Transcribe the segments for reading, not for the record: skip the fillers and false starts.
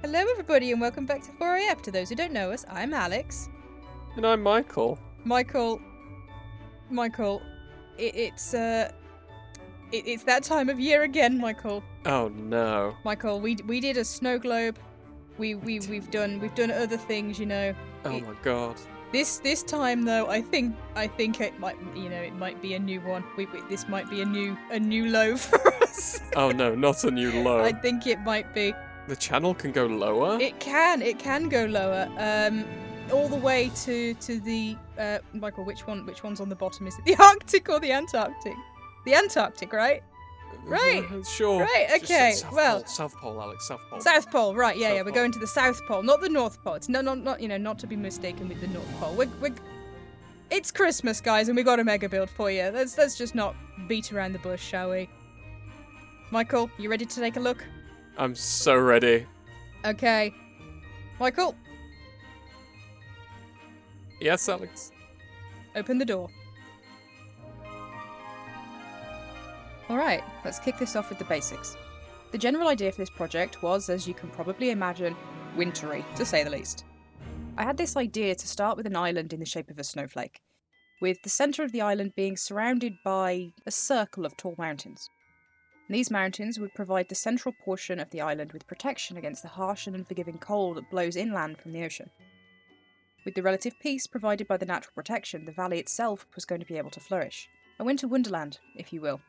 Hello everybody and welcome back to 4AF. To those who don't know us, I'm Alex. And I'm Michael. Michael, it's that time of year again, Michael. Oh no. Michael, we did a snow globe. We've done other things, you know. Oh my god. This time though, I think it might be a new one. This might be a new low for us. Oh no, not a new low. I think it might be. The channel can go lower? It can go lower. All the way to the Michael, which one's on the bottom? Is it the Arctic or the Antarctic? The Antarctic, right? Right. Sure. Right, Just okay. say Well, South Pole, Alex, South Pole. South Pole, right? Yeah, South we're Pole. going to the South Pole, not the North Pole. It's not to be mistaken with the North Pole. It's Christmas, guys, and we got a mega build for you. Let's just not beat around the bush, shall we? Michael, you ready to take a look? I'm so ready. Okay. Michael, Yes, Alex? open the door. Alright, let's kick this off with the basics. The general idea for this project was, as you can probably imagine, wintry, to say the least. I had this idea to start with an island in the shape of a snowflake, with the centre of the island being surrounded by a circle of tall mountains. These mountains would provide the central portion of the island with protection against the harsh and unforgiving cold that blows inland from the ocean. With the relative peace provided by the natural protection, the valley itself was going to be able to flourish. A winter wonderland, if you will.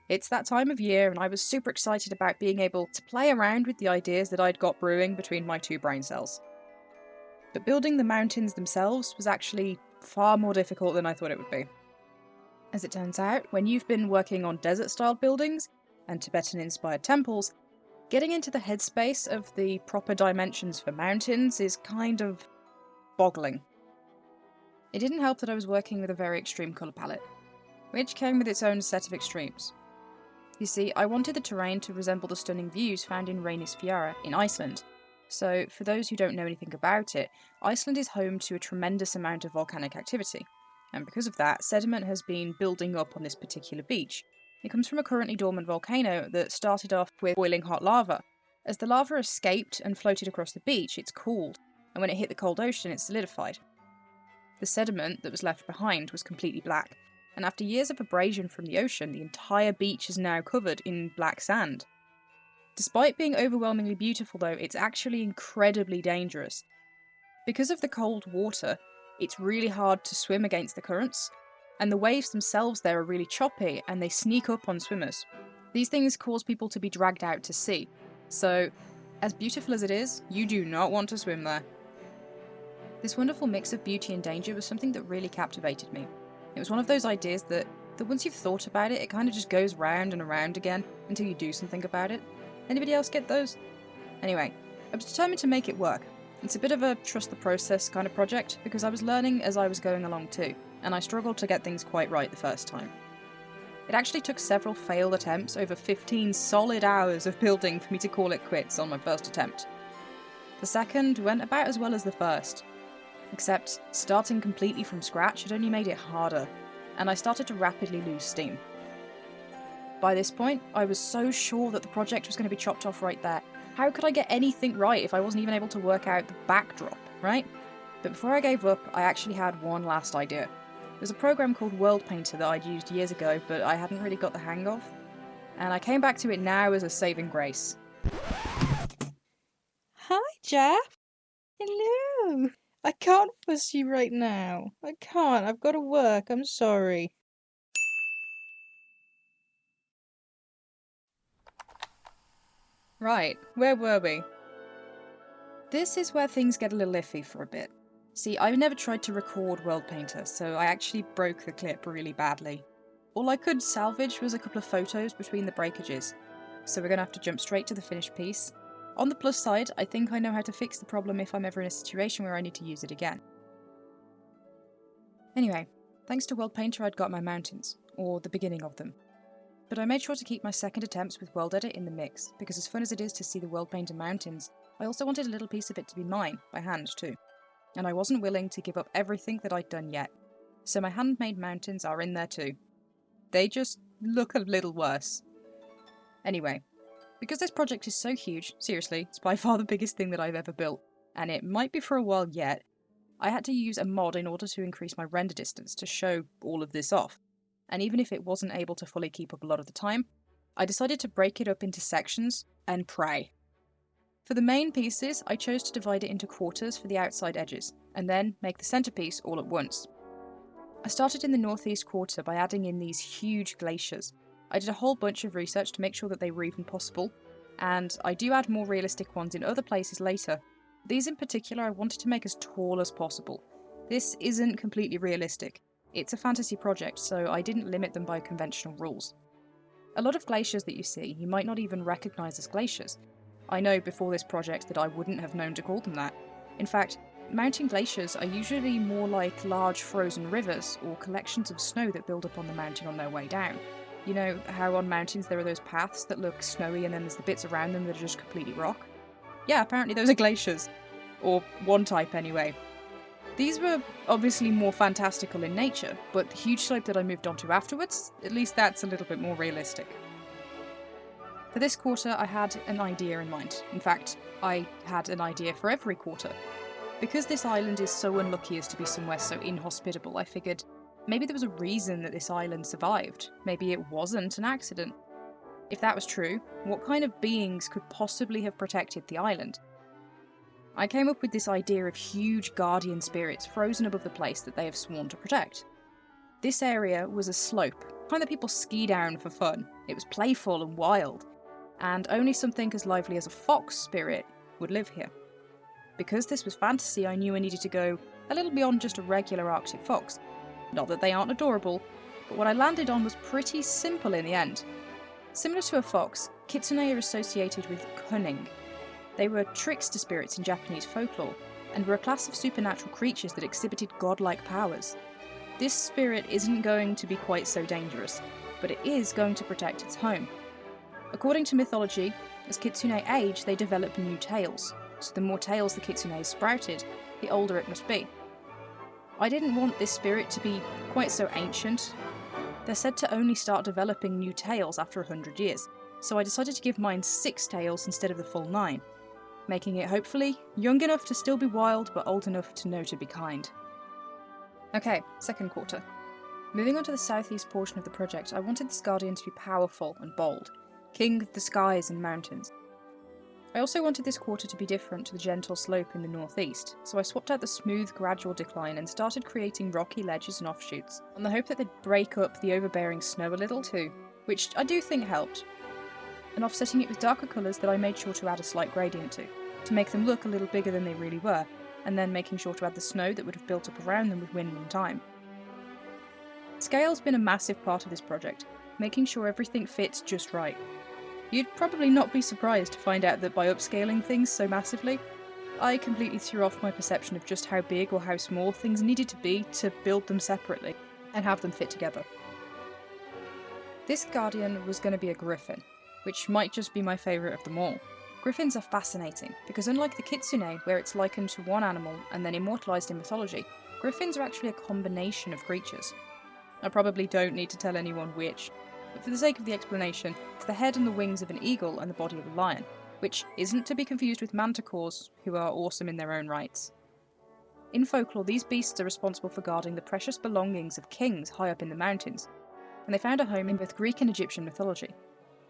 It's that time of year, and I was super excited about being able to play around with the ideas that I'd got brewing between my two brain cells. But building the mountains themselves was actually far more difficult than I thought it would be. As it turns out, when you've been working on desert-style buildings and Tibetan-inspired temples, getting into the headspace of the proper dimensions for mountains is kind of boggling. It didn't help that I was working with a very extreme colour palette, which came with its own set of extremes. You see, I wanted the terrain to resemble the stunning views found in Reynisfjara in Iceland. So, for those who don't know anything about it, Iceland is home to a tremendous amount of volcanic activity. And because of that, sediment has been building up on this particular beach. It comes from a currently dormant volcano that started off with boiling hot lava. As the lava escaped and floated across the beach, it's cooled, and when it hit the cold ocean, it solidified. The sediment that was left behind was completely black, and after years of abrasion from the ocean, the entire beach is now covered in black sand. Despite being overwhelmingly beautiful though, it's actually incredibly dangerous. Because of the cold water, it's really hard to swim against the currents, and the waves themselves there are really choppy and they sneak up on swimmers. These things cause people to be dragged out to sea, so as beautiful as it is, you do not want to swim there. This wonderful mix of beauty and danger was something that really captivated me. It was one of those ideas that once you've thought about it, it kind of just goes round and around again until you do something about it. Anybody else get those? Anyway, I was determined to make it work. It's a bit of a trust the process kind of project, because I was learning as I was going along too, and I struggled to get things quite right the first time. It actually took several failed attempts over 15 solid hours of building for me to call it quits on my first attempt. The second went about as well as the first, except starting completely from scratch had only made it harder, and I started to rapidly lose steam. By this point, I was so sure that the project was going to be chopped off right there. How could I get anything right if I wasn't even able to work out the backdrop, right? But before I gave up, I actually had one last idea. There's a program called World Painter that I'd used years ago, but I hadn't really got the hang of, and I came back to it now as a saving grace. Hi, Jeff. Hello. I can't fuss you right now. I can't. I've got to work. I'm sorry. Right, where were we? This is where things get a little iffy for a bit. See, I've never tried to record World Painter, so I actually broke the clip really badly. All I could salvage was a couple of photos between the breakages, so we're going to have to jump straight to the finished piece. On the plus side, I think I know how to fix the problem if I'm ever in a situation where I need to use it again. Anyway, thanks to World Painter I'd got my mountains, or the beginning of them. But I made sure to keep my second attempts with World Edit in the mix, because as fun as it is to see the World Painter mountains, I also wanted a little piece of it to be mine, by hand too. And I wasn't willing to give up everything that I'd done yet. So my handmade mountains are in there too. They just look a little worse. Anyway, Because this project is so huge, seriously, it's by far the biggest thing that I've ever built, and it might be for a while yet, I had to use a mod in order to increase my render distance to show all of this off. And even if it wasn't able to fully keep up a lot of the time, I decided to break it up into sections and pray. For the main pieces, I chose to divide it into quarters for the outside edges, and then make the centerpiece all at once. I started in the northeast quarter by adding in these huge glaciers. I did a whole bunch of research to make sure that they were even possible, and I do add more realistic ones in other places later. These in particular I wanted to make as tall as possible. This isn't completely realistic. It's a fantasy project, so I didn't limit them by conventional rules. A lot of glaciers that you see, you might not even recognise as glaciers. I know before this project that I wouldn't have known to call them that. In fact, mountain glaciers are usually more like large frozen rivers or collections of snow that build up on the mountain on their way down. You know how on mountains there are those paths that look snowy and then there's the bits around them that are just completely rock? Yeah, apparently those are glaciers. Or one type anyway. These were obviously more fantastical in nature, but the huge slope that I moved onto afterwards, at least that's a little bit more realistic. For this quarter I had an idea in mind. In fact, I had an idea for every quarter. Because this island is so unlucky as to be somewhere so inhospitable, I figured maybe there was a reason that this island survived. Maybe it wasn't an accident. If that was true, what kind of beings could possibly have protected the island? I came up with this idea of huge guardian spirits frozen above the place that they have sworn to protect. This area was a slope, kind that people ski down for fun. It was playful and wild, and only something as lively as a fox spirit would live here. Because this was fantasy, I knew I needed to go a little beyond just a regular Arctic fox. Not that they aren't adorable, but what I landed on was pretty simple in the end. Similar to a fox, kitsune are associated with cunning. They were trickster spirits in Japanese folklore, and were a class of supernatural creatures that exhibited godlike powers. This spirit isn't going to be quite so dangerous, but it is going to protect its home. According to mythology, as kitsune age, they develop new tails, so the more tails the kitsune has sprouted, the older it must be. I didn't want this spirit to be quite so ancient. They're said to only start developing new tails after 100 years, so I decided to give mine 6 tails instead of the full 9, making it hopefully young enough to still be wild but old enough to know to be kind. Okay, second quarter. Moving on to the southeast portion of the project, I wanted this guardian to be powerful and bold, king of the skies and mountains. I also wanted this quarter to be different to the gentle slope in the northeast, so I swapped out the smooth, gradual decline and started creating rocky ledges and offshoots, on the hope that they'd break up the overbearing snow a little too, which I do think helped. And offsetting it with darker colours that I made sure to add a slight gradient to make them look a little bigger than they really were, and then making sure to add the snow that would have built up around them with wind and time. Scale's been a massive part of this project, making sure everything fits just right. You'd probably not be surprised to find out that by upscaling things so massively, I completely threw off my perception of just how big or how small things needed to be to build them separately and have them fit together. This guardian was going to be a griffin, which might just be my favourite of them all. Griffins are fascinating, because unlike the kitsune, where it's likened to one animal and then immortalised in mythology, griffins are actually a combination of creatures. I probably don't need to tell anyone which, but for the sake of the explanation, it's the head and the wings of an eagle and the body of a lion, which isn't to be confused with manticores, who are awesome in their own rights. In folklore, these beasts are responsible for guarding the precious belongings of kings high up in the mountains, and they found a home in both Greek and Egyptian mythology.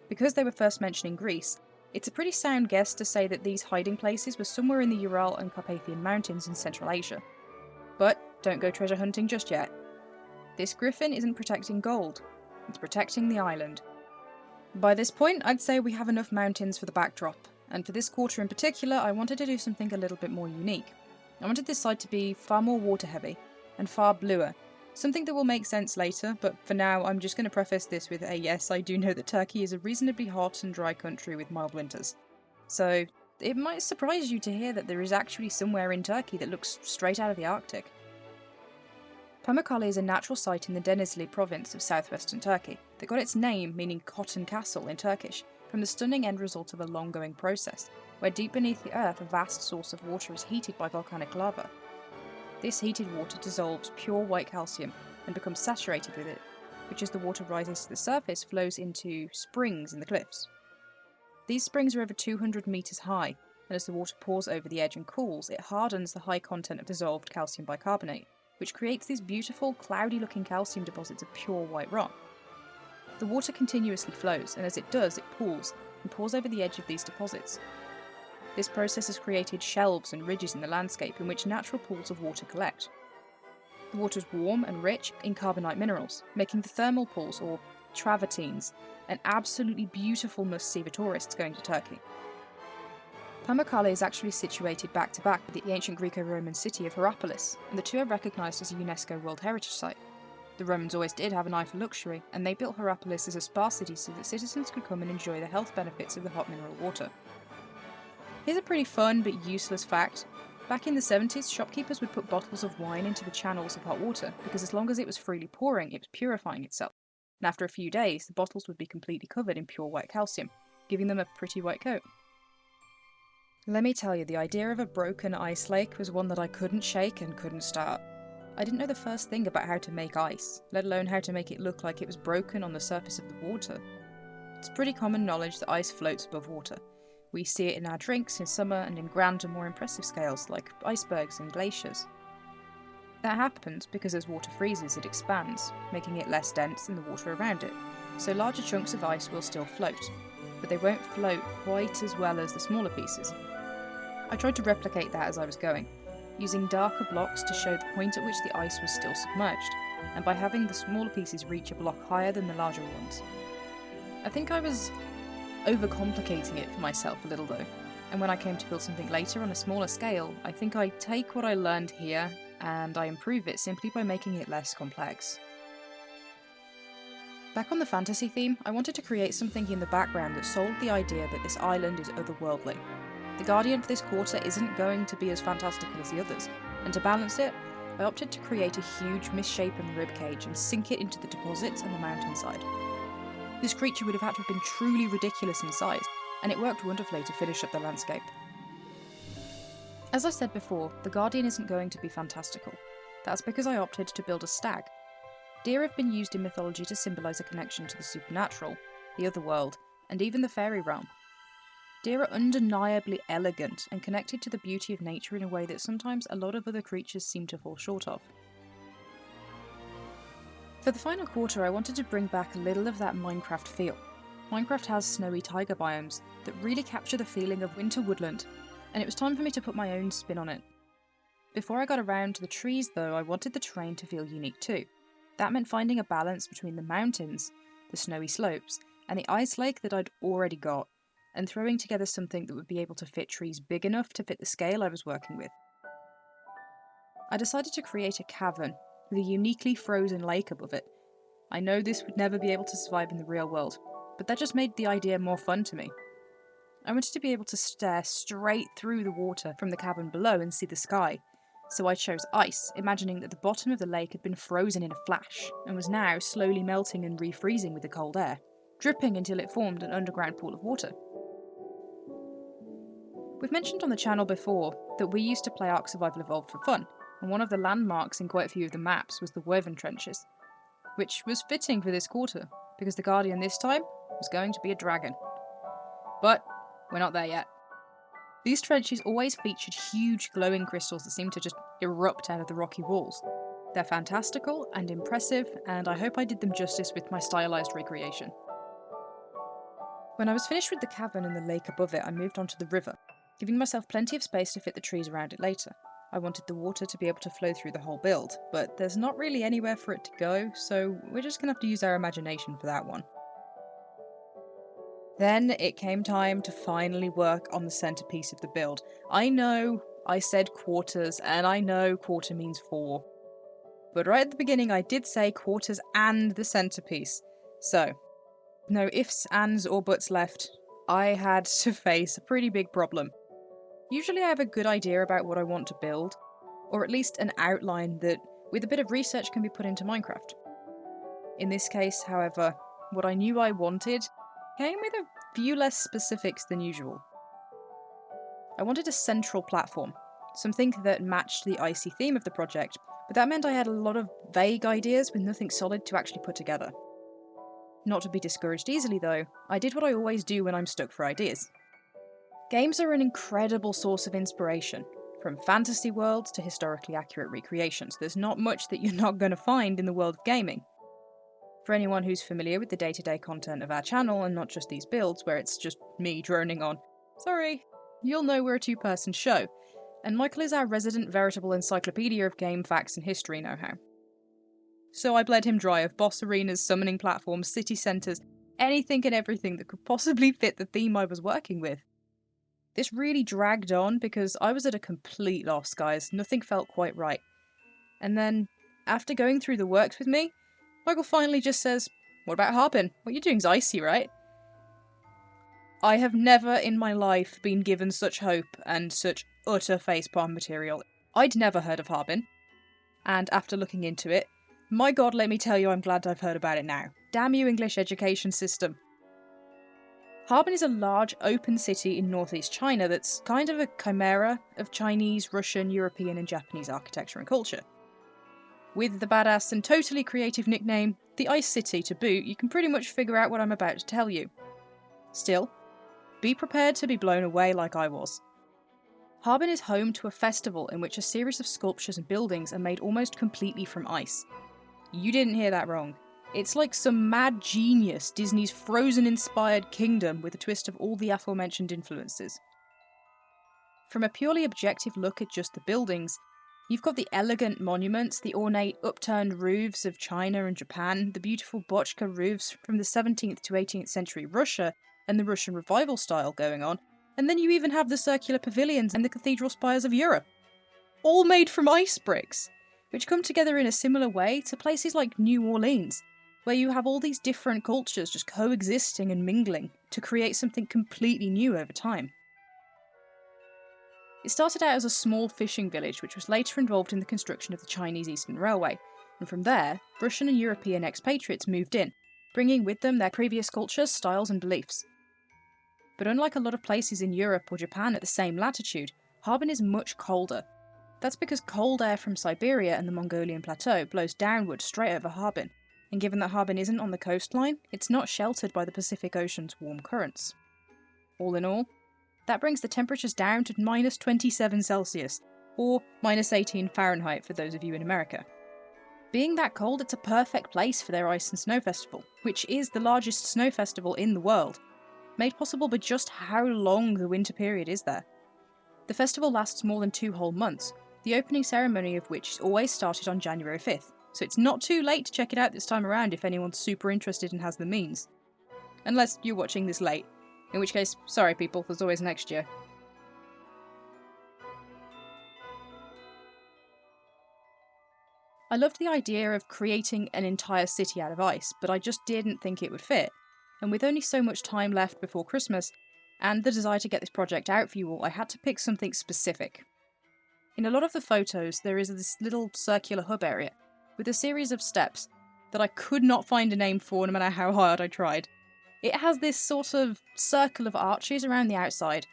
Because they were first mentioned in Greece, it's a pretty sound guess to say that these hiding places were somewhere in the Ural and Carpathian Mountains in Central Asia. But don't go treasure hunting just yet. This griffin isn't protecting gold, it's protecting the island. By this point, I'd say we have enough mountains for the backdrop, and for this quarter in particular, I wanted to do something a little bit more unique. I wanted this side to be far more water heavy, and far bluer, something that will make sense later, but for now I'm just going to preface this with a yes, I do know that Turkey is a reasonably hot and dry country with mild winters. So it might surprise you to hear that there is actually somewhere in Turkey that looks straight out of the Arctic. Pamukkale is a natural site in the Denizli province of southwestern Turkey that got its name, meaning cotton castle in Turkish, from the stunning end result of a long-going process, where deep beneath the earth a vast source of water is heated by volcanic lava. This heated water dissolves pure white calcium and becomes saturated with it, which as the water rises to the surface flows into springs in the cliffs. These springs are over 200 metres high, and as the water pours over the edge and cools, it hardens the high content of dissolved calcium bicarbonate, which creates these beautiful, cloudy-looking calcium deposits of pure white rock. The water continuously flows, and as it does, it pools and pours over the edge of these deposits. This process has created shelves and ridges in the landscape in which natural pools of water collect. The water is warm and rich in carbonate minerals, making the thermal pools, or travertines, an absolutely beautiful must-see for tourists going to Turkey. Pamukkale is actually situated back-to-back with the ancient Greco-Roman city of Hierapolis, and the two are recognised as a UNESCO World Heritage Site. The Romans always did have an eye for luxury, and they built Hierapolis as a spa city so that citizens could come and enjoy the health benefits of the hot mineral water. Here's a pretty fun but useless fact. Back in the 70s, shopkeepers would put bottles of wine into the channels of hot water, because as long as it was freely pouring, it was purifying itself. And after a few days, the bottles would be completely covered in pure white calcium, giving them a pretty white coat. Let me tell you, the idea of a broken ice lake was one that I couldn't shake and couldn't start. I didn't know the first thing about how to make ice, let alone how to make it look like it was broken on the surface of the water. It's pretty common knowledge that ice floats above water. We see it in our drinks in summer and in grander, more impressive scales like icebergs and glaciers. That happens because as water freezes, it expands, making it less dense than the water around it, so larger chunks of ice will still float, but they won't float quite as well as the smaller pieces. I tried to replicate that as I was going, using darker blocks to show the point at which the ice was still submerged, and by having the smaller pieces reach a block higher than the larger ones. I think I was overcomplicating it for myself a little though, and when I came to build something later on a smaller scale, I think I take what I learned here and I improve it simply by making it less complex. Back on the fantasy theme, I wanted to create something in the background that sold the idea that this island is otherworldly. The guardian for this quarter isn't going to be as fantastical as the others, and to balance it, I opted to create a huge misshapen ribcage and sink it into the deposits and the mountainside. This creature would have had to have been truly ridiculous in size, and it worked wonderfully to finish up the landscape. As I said before, the guardian isn't going to be fantastical. That's because I opted to build a stag. Deer have been used in mythology to symbolise a connection to the supernatural, the otherworld, and even the fairy realm. Deer are undeniably elegant and connected to the beauty of nature in a way that sometimes a lot of other creatures seem to fall short of. For the final quarter, I wanted to bring back a little of that Minecraft feel. Minecraft has snowy taiga biomes that really capture the feeling of winter woodland, and it was time for me to put my own spin on it. Before I got around to the trees though, I wanted the terrain to feel unique too. That meant finding a balance between the mountains, the snowy slopes, and the ice lake that I'd already got, and throwing together something that would be able to fit trees big enough to fit the scale I was working with. I decided to create a cavern with a uniquely frozen lake above it. I know this would never be able to survive in the real world, but that just made the idea more fun to me. I wanted to be able to stare straight through the water from the cavern below and see the sky, so I chose ice, imagining that the bottom of the lake had been frozen in a flash, and was now slowly melting and refreezing with the cold air, dripping until it formed an underground pool of water. We've mentioned on the channel before that we used to play Ark Survival Evolved for fun, and one of the landmarks in quite a few of the maps was the Woven Trenches, which was fitting for this quarter, because the Guardian this time was going to be a dragon. But we're not there yet. These trenches always featured huge glowing crystals that seemed to just erupt out of the rocky walls. They're fantastical and impressive, and I hope I did them justice with my stylized recreation. When I was finished with the cavern and the lake above it, I moved on to the river, giving myself plenty of space to fit the trees around it later. I wanted the water to be able to flow through the whole build, but there's not really anywhere for it to go, so we're just going to have to use our imagination for that one. Then it came time to finally work on the centerpiece of the build. I know I said quarters, and I know quarter means 4. But right at the beginning I did say quarters and the centerpiece. So, no ifs, ands or buts left. I had to face a pretty big problem. Usually I have a good idea about what I want to build, or at least an outline that, with a bit of research, can be put into Minecraft. In this case, however, what I knew I wanted came with a few less specifics than usual. I wanted a central platform, something that matched the icy theme of the project, but that meant I had a lot of vague ideas with nothing solid to actually put together. Not to be discouraged easily though, I did what I always do when I'm stuck for ideas. Games are an incredible source of inspiration. From fantasy worlds to historically accurate recreations, there's not much that you're not going to find in the world of gaming. For anyone who's familiar with the day-to-day content of our channel and not just these builds where it's just me droning on, sorry, you'll know we're a two-person show, and Michael is our resident veritable encyclopedia of game facts and history know-how. So I bled him dry of boss arenas, summoning platforms, city centres, anything and everything that could possibly fit the theme I was working with. This really dragged on because I was at a complete loss, guys. Nothing felt quite right. And then, after going through the works with me, Michael finally just says, "What about Harbin? What you're doing's icy, right?" I have never in my life been given such hope and such utter facepalm material. I'd never heard of Harbin. And after looking into it, my god, let me tell you, I'm glad I've heard about it now. Damn you, English education system. Harbin is a large, open city in northeast China that's kind of a chimera of Chinese, Russian, European and Japanese architecture and culture. With the badass and totally creative nickname, the Ice City to boot, you can pretty much figure out what I'm about to tell you. Still, be prepared to be blown away like I was. Harbin is home to a festival in which a series of sculptures and buildings are made almost completely from ice. You didn't hear that wrong. It's like some mad genius Disney's Frozen-inspired kingdom with a twist of all the aforementioned influences. From a purely objective look at just the buildings, you've got the elegant monuments, the ornate upturned roofs of China and Japan, the beautiful bochka roofs from the 17th to 18th century Russia and the Russian revival style going on, and then you even have the circular pavilions and the cathedral spires of Europe. All made from ice bricks, which come together in a similar way to places like New Orleans, where you have all these different cultures just coexisting and mingling to create something completely new over time. It started out as a small fishing village which was later involved in the construction of the Chinese Eastern Railway, and from there, Russian and European expatriates moved in, bringing with them their previous cultures, styles and beliefs. But unlike a lot of places in Europe or Japan at the same latitude, Harbin is much colder. That's because cold air from Siberia and the Mongolian plateau blows downward straight over Harbin, and given that Harbin isn't on the coastline, it's not sheltered by the Pacific Ocean's warm currents. All in all, that brings the temperatures down to minus 27 Celsius, or minus 18 Fahrenheit for those of you in America. Being that cold, it's a perfect place for their ice and snow festival, which is the largest snow festival in the world, made possible by just how long the winter period is there. The festival lasts more than 2 whole months, the opening ceremony of which is always started on January 5th, so it's not too late to check it out this time around if anyone's super interested and has the means. Unless you're watching this late, in which case, sorry people, there's always next year. I loved the idea of creating an entire city out of ice, but I just didn't think it would fit. And with only so much time left before Christmas, and the desire to get this project out for you all, I had to pick something specific. In a lot of the photos, there is this little circular hub area, with a series of steps that I could not find a name for no matter how hard I tried. It has this sort of circle of arches around the outside,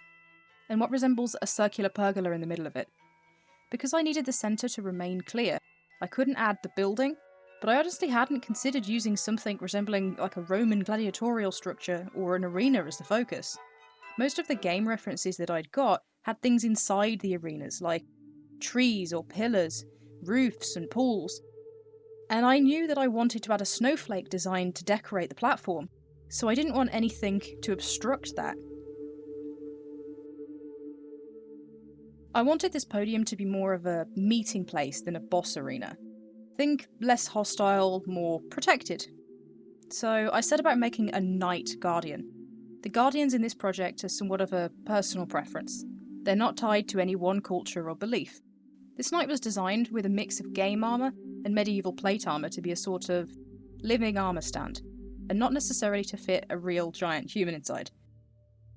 and what resembles a circular pergola in the middle of it. Because I needed the centre to remain clear, I couldn't add the building, but I honestly hadn't considered using something resembling like a Roman gladiatorial structure or an arena as the focus. Most of the game references that I'd got had things inside the arenas, like trees or pillars, roofs and pools. And I knew that I wanted to add a snowflake design to decorate the platform, so I didn't want anything to obstruct that. I wanted this podium to be more of a meeting place than a boss arena. Think less hostile, more protected. So I set about making a Knight Guardian. The Guardians in this project are somewhat of a personal preference. They're not tied to any one culture or belief. This knight was designed with a mix of game armour and medieval plate armour to be a sort of living armour stand, and not necessarily to fit a real giant human inside.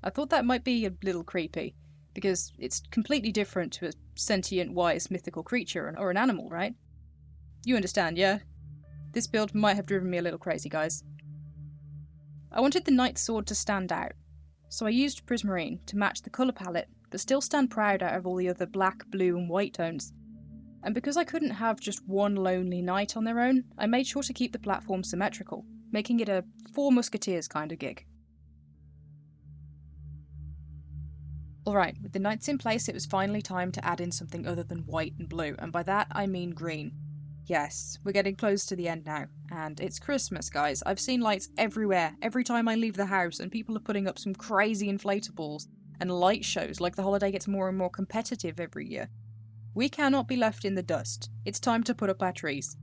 I thought that might be a little creepy, because it's completely different to a sentient, wise, mythical creature or an animal, right? You understand, yeah? This build might have driven me a little crazy, guys. I wanted the knight's sword to stand out, so I used prismarine to match the colour palette, but still stand proud out of all the other black, blue and white tones. And because I couldn't have just one lonely knight on their own, I made sure to keep the platform symmetrical, making it a Four Musketeers kind of gig. Alright, with the knights in place, it was finally time to add in something other than white and blue, and by that I mean green. Yes, we're getting close to the end now, and it's Christmas, guys. I've seen lights everywhere, every time I leave the house, and people are putting up some crazy inflatables and light shows like the holiday gets more and more competitive every year. We cannot be left in the dust. It's time to put up our trees.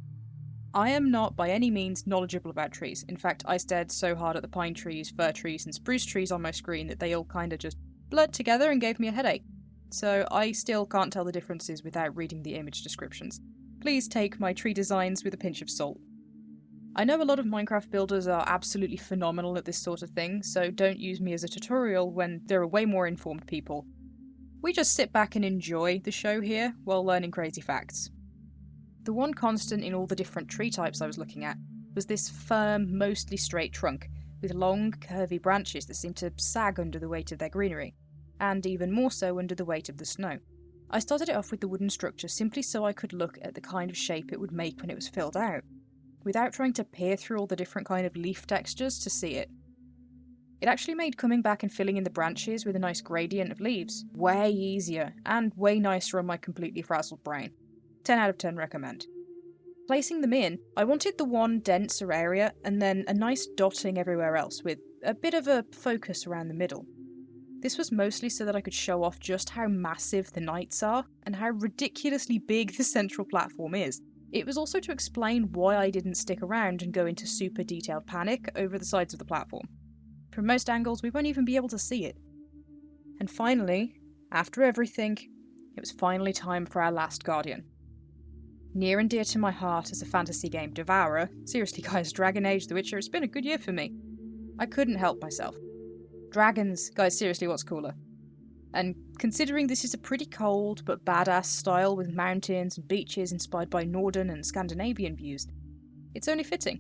I am not by any means knowledgeable about trees. In fact, I stared so hard at the pine trees, fir trees, and spruce trees on my screen that they all kind of just blurred together and gave me a headache. So I still can't tell the differences without reading the image descriptions. Please take my tree designs with a pinch of salt. I know a lot of Minecraft builders are absolutely phenomenal at this sort of thing, so don't use me as a tutorial when there are way more informed people. We just sit back and enjoy the show here while learning crazy facts. The one constant in all the different tree types I was looking at was this firm, mostly straight trunk, with long, curvy branches that seem to sag under the weight of their greenery, and even more so under the weight of the snow. I started it off with the wooden structure simply so I could look at the kind of shape it would make when it was filled out, without trying to peer through all the different kind of leaf textures to see it. It actually made coming back and filling in the branches with a nice gradient of leaves way easier, and way nicer on my completely frazzled brain. 10 out of 10 recommend. Placing them in, I wanted the one denser area and then a nice dotting everywhere else with a bit of a focus around the middle. This was mostly so that I could show off just how massive the knights are and how ridiculously big the central platform is. It was also to explain why I didn't stick around and go into super detailed panic over the sides of the platform. From most angles, we won't even be able to see it. And finally, after everything, it was finally time for our last guardian. Near and dear to my heart as a fantasy game devourer, seriously guys, Dragon Age The Witcher, it's been a good year for me. I couldn't help myself. Dragons, guys, seriously, what's cooler? And considering this is a pretty cold but badass style with mountains and beaches inspired by Northern and Scandinavian views, it's only fitting.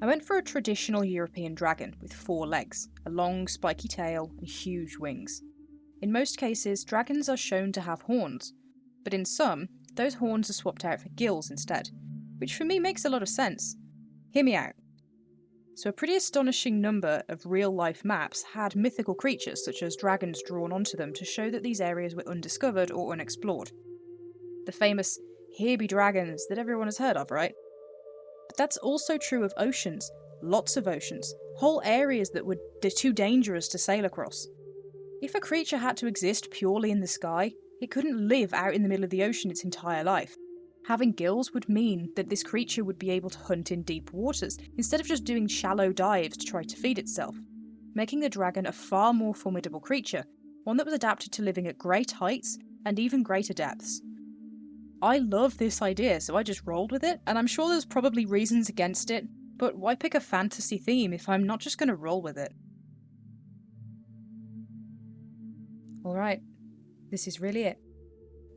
I went for a traditional European dragon with 4 legs, a long spiky tail and huge wings. In most cases, dragons are shown to have horns, but in some, those horns are swapped out for gills instead, which for me makes a lot of sense. Hear me out. So a pretty astonishing number of real-life maps had mythical creatures such as dragons drawn onto them to show that these areas were undiscovered or unexplored. The famous "here be dragons" that everyone has heard of, right? But that's also true of oceans, lots of oceans, whole areas that were too dangerous to sail across. If a creature had to exist purely in the sky, it couldn't live out in the middle of the ocean its entire life. Having gills would mean that this creature would be able to hunt in deep waters, instead of just doing shallow dives to try to feed itself, making the dragon a far more formidable creature, one that was adapted to living at great heights and even greater depths. I love this idea, so I just rolled with it, and I'm sure there's probably reasons against it, but why pick a fantasy theme if I'm not just going to roll with it? Alright, this is really it.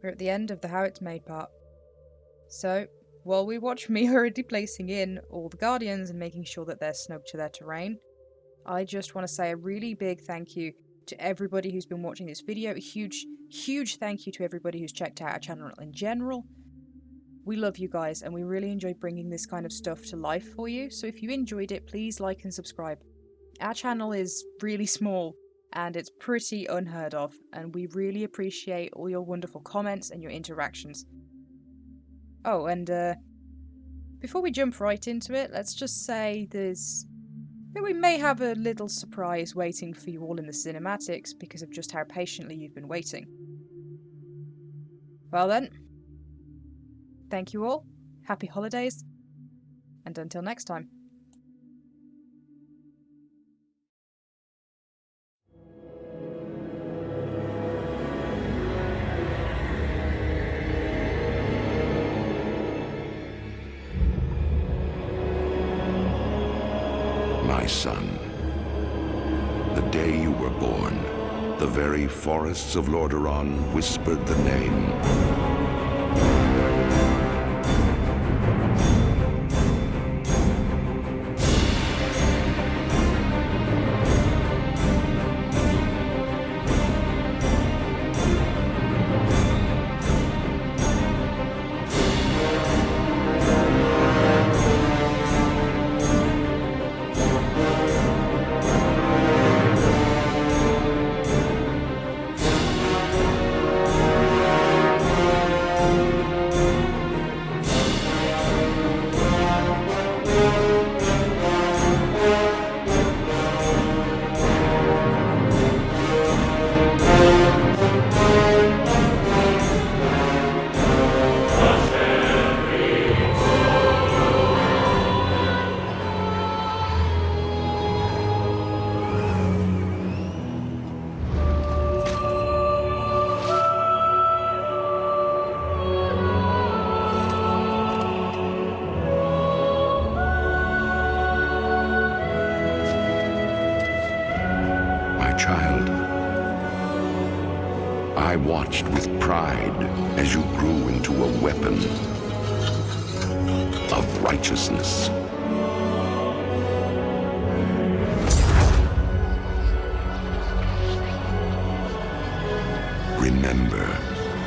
We're at the end of the how it's made part. So, while we watch me hurriedly placing in all the guardians and making sure that they're snug to their terrain, I just want to say a really big thank you to everybody who's been watching this video. A huge thank you to everybody who's checked out our channel in general. We love you guys and we really enjoy bringing this kind of stuff to life for you, so if you enjoyed it, please like and subscribe. Our channel is really small and it's pretty unheard of, and we really appreciate all your wonderful comments and your interactions. Oh, and before we jump right into it, let's just say we may have a little surprise waiting for you all in the cinematics because of just how patiently you've been waiting. Well then, thank you all, happy holidays, and until next time. My son, the day you were born, the very forests of Lordaeron whispered the name. child. I watched with pride as you grew into a weapon of righteousness. Remember,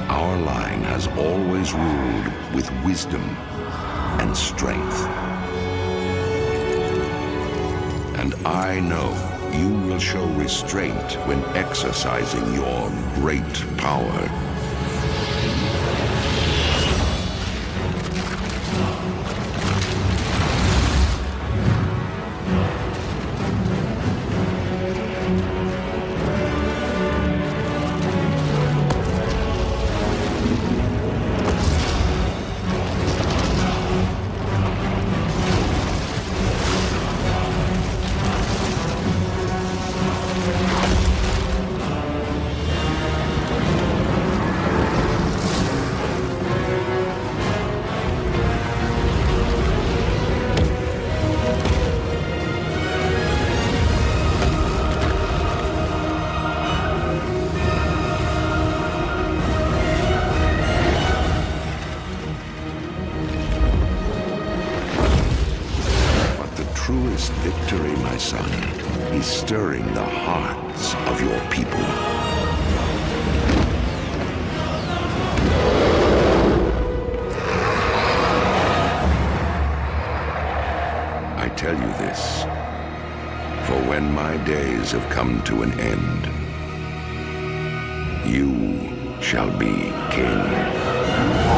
our line has always ruled with wisdom and strength. And I know you will show restraint when exercising your great power. Truest victory, my son, is stirring the hearts of your people. I tell you this, for when my days have come to an end, you shall be king.